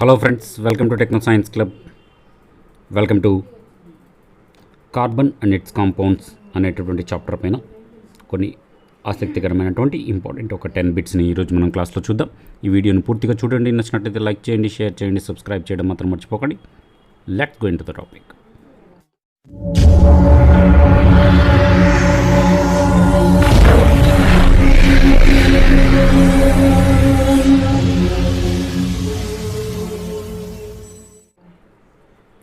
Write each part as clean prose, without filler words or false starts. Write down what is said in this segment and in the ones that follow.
Hello friends, welcome to techno science club. Welcome to carbon and it's compounds అనేటటువంటి chapter పైన కొన్ని ఆసక్తికరమైనటువంటి important ఒక 10 బిట్స్ని ఈరోజు మనం క్లాస్లో చూద్దాం. ఈ వీడియోని పూర్తిగా చూడండి. నచ్చినట్లయితే లైక్ చేయండి, షేర్ చేయండి, సబ్స్క్రైబ్ చేయడం మాత్రం మర్చిపోకండి. Let's go into the topic.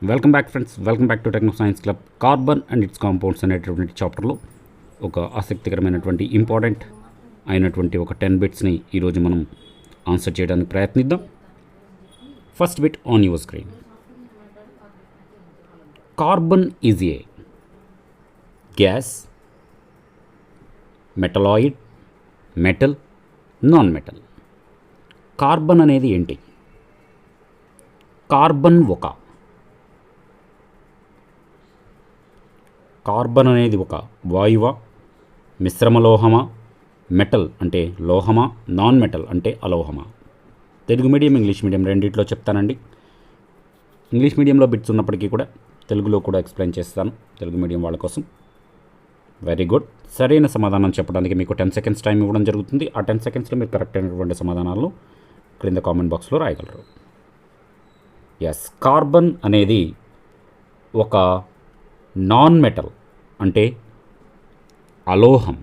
Welcome back friends, welcome back to techno science club. Carbon and it's compounds అనేటటువంటి చాప్టర్లో ఒక ఆసక్తికరమైనటువంటి ఇంపార్టెంట్ అయినటువంటి ఒక 10 బిట్స్ని ఈరోజు మనం ఆన్సర్ చేయడానికి ప్రయత్నిద్దాం. First bit on your screen. Carbon is a gas, metalloid, metal, non metal. Carbon అనేది ఏంటి? కార్బన్ అనేది ఒక వాయువా, మిశ్రమలోహమా, మెటల్ అంటే లోహమా, నాన్ మెటల్ అంటే అలోహమా? తెలుగు మీడియం, ఇంగ్లీష్ మీడియం రెండిట్లో చెప్తానండి. ఇంగ్లీష్ మీడియంలో బిట్స్ ఉన్నప్పటికీ కూడా తెలుగులో కూడా ఎక్స్ప్లెయిన్ చేస్తాను తెలుగు మీడియం వాళ్ళ కోసం. Very good. సరైన సమాధానం చెప్పడానికి మీకు 10 సెకండ్స్ టైం ఇవ్వడం జరుగుతుంది. ఆ 10 సెకండ్స్లో మీరు కరెక్ట్ అయినటువంటి సమాధానాలను క్రింద కామెంట్ బాక్స్లో రాయగలరు. ఎస్, కార్బన్ అనేది ఒక నాన్ మెటల్ అంటే అలోహం.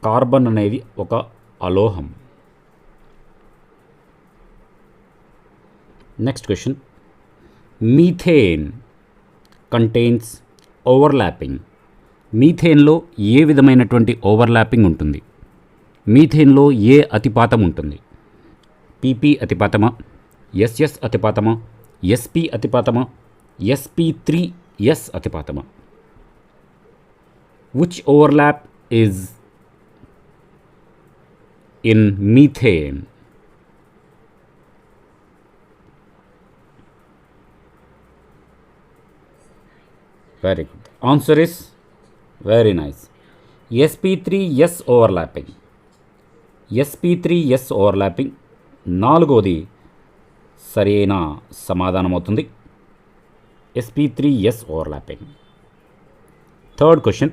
కార్బన్ అనేది ఒక అలోహం. Next question. Methane contains overlapping. మీథేన్లో ఏ విధమైనటువంటి ఓవర్లాపింగ్ ఉంటుంది? మీథేన్లో ఏ అతిపాతం ఉంటుంది? పీపీ అతిపాతమా, ఎస్ఎస్ అతిపాతమా, ఎస్పీ అతిపాతమా, sp3s అతిపాతమా? Which overlap is in methane? Very good. Answer is very nice. sp3s overlapping. sp3s overlapping నాలుగోది సరైన సమాధానం అవుతుంది. sp3s overlapping. Third question.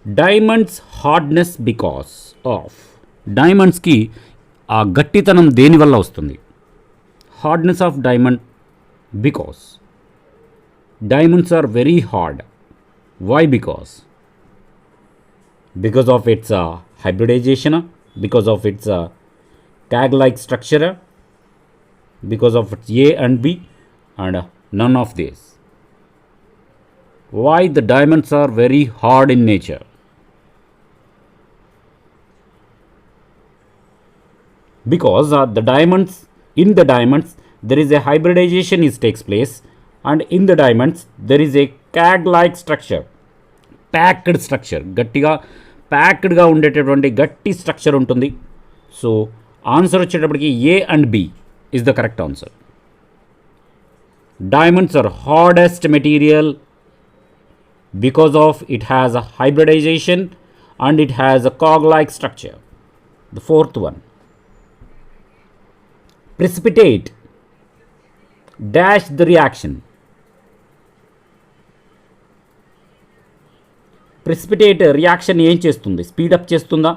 Diamonds hardness because of. డైమండ్స్కి ఆ గట్టితనం దేనివల్ల వస్తుంది? Hardness of diamond because diamonds are very hard. Why? Because of its hybridization, because of its tag-like structure, because of its A and B, and none of these. Why the diamonds are very hard in nature? Because in the diamonds there is a hybridization takes place, and in the diamonds there is a tag-like structure, packed structure, గట్టిగా ప్యాక్డ్గా ఉండేటటువంటి గట్టి structure ఉంటుంది. So answer వచ్చేటప్పటికి A and B is the correct answer. Diamonds are hardest material because of it has a hybridization and it has a cog-like structure. The fourth one. Precipitate dash the reaction. Precipitate reaction ఏం చేస్తుంది? Speed up చేస్తుందా,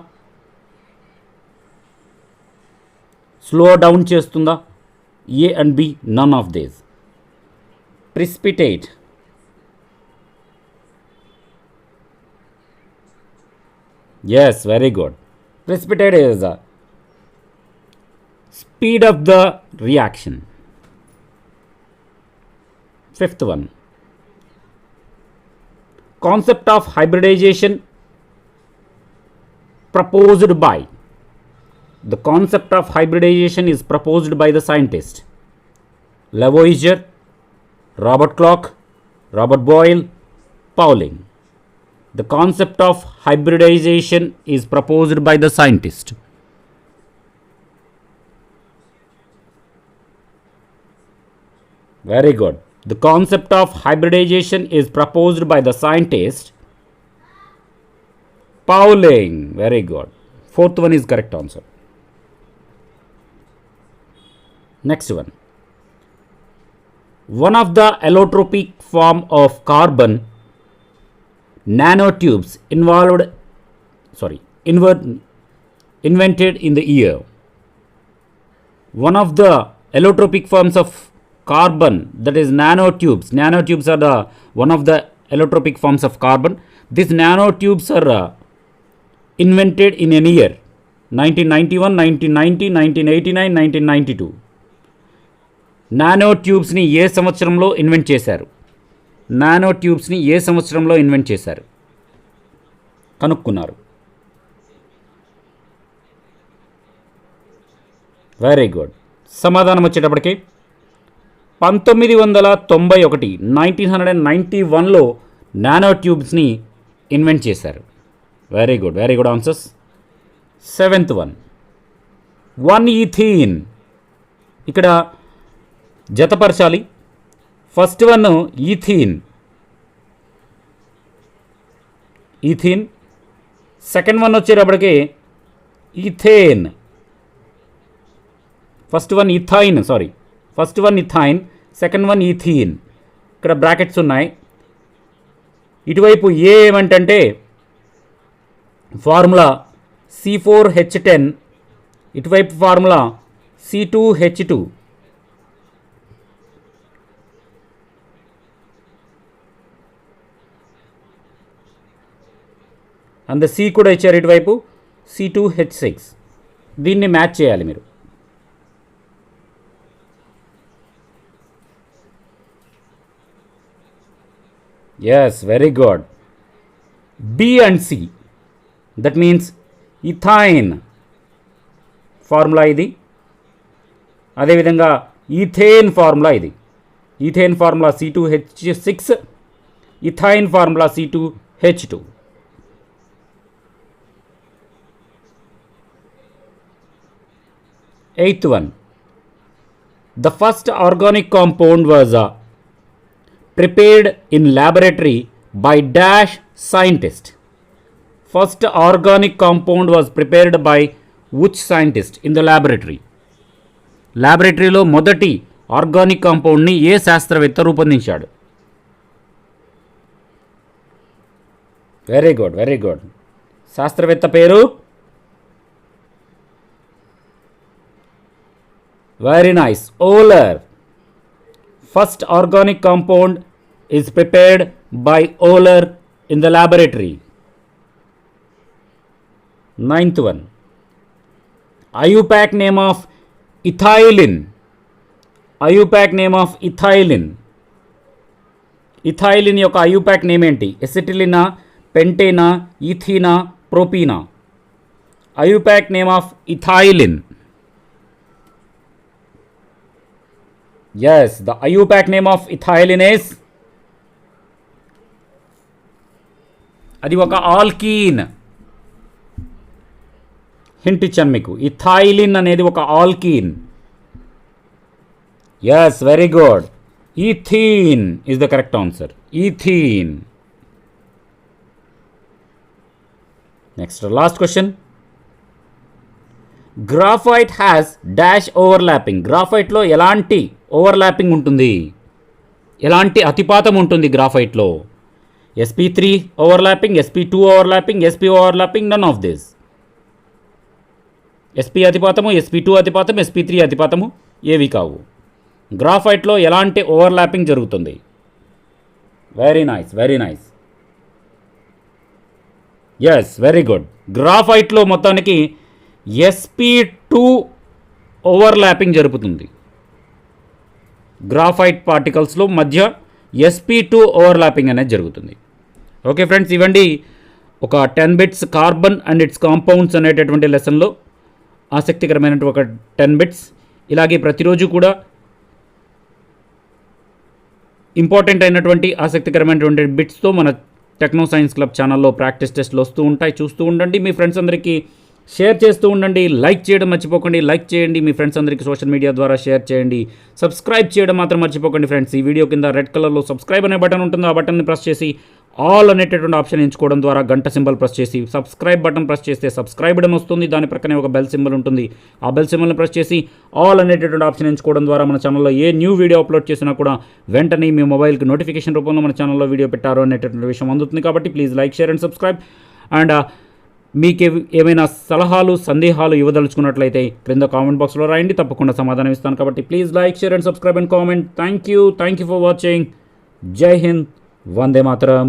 slow down చేస్తుందా? A and B, none of these. Precipitate yes, very good. Precipitate is the speed of the reaction. Fifth one. Concept of hybridization proposed by. The concept of hybridization is proposed by the scientist Lavoisier, Robert Koch, Robert Boyle, Pauling. The concept of hybridization is proposed by the scientist. Very good. The concept of hybridization is proposed by the scientist Pauling. Very good. Fourth one is correct answer. Next one. One of the allotropic form of carbon nanotubes invented in the year. One of the allotropic forms of carbon, that is nanotubes. Nanotubes are the one of the allotropic forms of carbon. These nanotubes are invented in a year: 1991, 1990, 1989, 1992. Nano ట్యూబ్స్ని ఏ సంవత్సరంలో invent చేశారు? Nano ట్యూబ్స్ని ఏ సంవత్సరంలో invent చేశారు, కనుక్కున్నారు? Very good. సమాధానం వచ్చేటప్పటికి 1991, 1991లో nano ట్యూబ్స్ని invent చేశారు. Very good, very good answers. 7th one. 1-ethene. ఇక్కడ జతపరచాలి. First one ethene, second one వచ్చేటప్పటికి ethane. First one ethyne, second one ethene. ఇక్కడ బ్రాకెట్స్ ఉన్నాయి. ఇటువైపు ఏ ఏమంటే ఫార్ములా C4H10, ఇటువైపు ఫార్ములా C2H2. అండ్ సి కూడా ఇచ్చారు ఇటువైపు C2H6. దీన్ని మ్యాచ్ చేయాలి మీరు. Yes, very good. B and C, that means ethyne formula ఇది. అదేవిధంగా ఈథేన్ ఫార్ములా ఇది. Ethane formula C2H6, ethyne formula C2H2. Eighth one. The first organic compound was prepared in laboratory by dash scientist. First organic compound was prepared by which scientist in the laboratory? లాబొరేటరీలో మొదటి organic కాంపౌండ్ని ఏ శాస్త్రవేత్త రూపొందించాడు? Very good, very good. శాస్త్రవేత్త పేరు? Very nice. Euler. First organic compound is prepared by Euler in the laboratory. 9th one. IUPAC name of ethylene. IUPAC name of ethylene. Ethylene యొక్క IUPAC name ఏంటి? ఎసిటిలినా, పెంటేనా, ఈథీనా, ప్రోపీనా? IUPAC name of ethylene. Yes, the IUPAC name of ethylene is, అది ఒక alkyne. Hint ఇచ్చాను మీకు. Ethylene అనేది ఒక alkene. Yes, very good. Ethene is the correct answer. Ethene. Next, last question. Graphite has dash overlapping. గ్రాఫైట్లో ఎలాంటి overlapping ఉంటుంది, ఎలాంటి అతిపాతం ఉంటుంది గ్రాఫైట్లో? sp3 overlapping, sp2 overlapping, sp overlapping, none of this. sp అతిపాతము, sp2 అతిపాతం, sp3 అతిపాతము ఏవి కావు. గ్రాఫైట్లో ఎలాంటి ఓవర్లాపింగ్ జరుగుతుంది? Very nice, very nice. Yes, very good. గ్రాఫైట్లో మొత్తానికి sp2 ఓవర్లాపింగ్ జరుగుతుంది. గ్రాఫైట్ పార్టికల్స్లో మధ్య sp2 ఓవర్లాపింగ్ అనేది జరుగుతుంది. ఓకే ఫ్రెండ్స్, ఇవ్వండి ఒక 10 bits carbon and it's compounds అనేటటువంటి లెసన్లో ఆసక్తికరమైనటువంటి ఒక 10 బిట్స్. ఇలాగే ప్రతిరోజు కూడా ఇంపార్టెంట్ అయినటువంటి ఆసక్తికరమైనటువంటి బిట్స్తో మన టెక్నో సైన్స్ క్లబ్ ఛానల్లో ప్రాక్టీస్ టెస్ట్లు వస్తూ ఉంటాయి. చూస్తూ ఉండండి. మీ ఫ్రెండ్స్ అందరికీ షేర్ చేస్తూ ఉండండి. లైక్ చేయడం మర్చిపోకండి. లైక్ చేయండి, మీ ఫ్రెండ్స్ అందరికీ సోషల్ మీడియా ద్వారా షేర్ చేయండి. సబ్స్క్రైబ్ చేయడం మాత్రం మర్చిపోకండి ఫ్రెండ్స్. ఈ వీడియో కింద రెడ్ కలర్లో సబ్స్క్రైబ్ అనే బటన్ ఉంటుంది. ఆ బటన్ని ప్రెస్ చేసి ఆల్ అనేటటువంటి ఆప్షన్ ఎంచుకోవడం ద్వారా గంట సింబల్ ప్రెస్ చేసి సబ్స్క్రైబ్ బటన్ ప్రెస్ చేస్తే సబ్స్క్రైబ్ అని వస్తుంది. దాని ప్రక్కనే ఒక బెల్ సింబల్ ఉంటుంది. ఆ బెల్ సింబల్ని ప్రెస్ చేసి ఆల్ అనేటటువంటి ఆప్షన్ ఎంచుకోవడం ద్వారా మన ఛానల్లో ఏ న్యూ వీడియో అప్లోడ్ చేసినా కూడా వెంటనే మీ మొబైల్కి నోటిఫికేషన్ రూపంలో మన ఛానల్లో వీడియో పెట్టారు అనేటటువంటి విషయం అందుతుంది. కాబట్టి please like, share and subscribe. And మీకు ఏమైనా సలహాలు, సందేహాలు ఇవ్వదలుచుకున్నట్లయితే క్రింద కామెంట్ బాక్స్లో రాయండి, తప్పకుండా సమాధానం ఇస్తాను. కాబట్టి please like, share and subscribe and comment. Thank you for watching. జై హింద్, వందే మాతరం.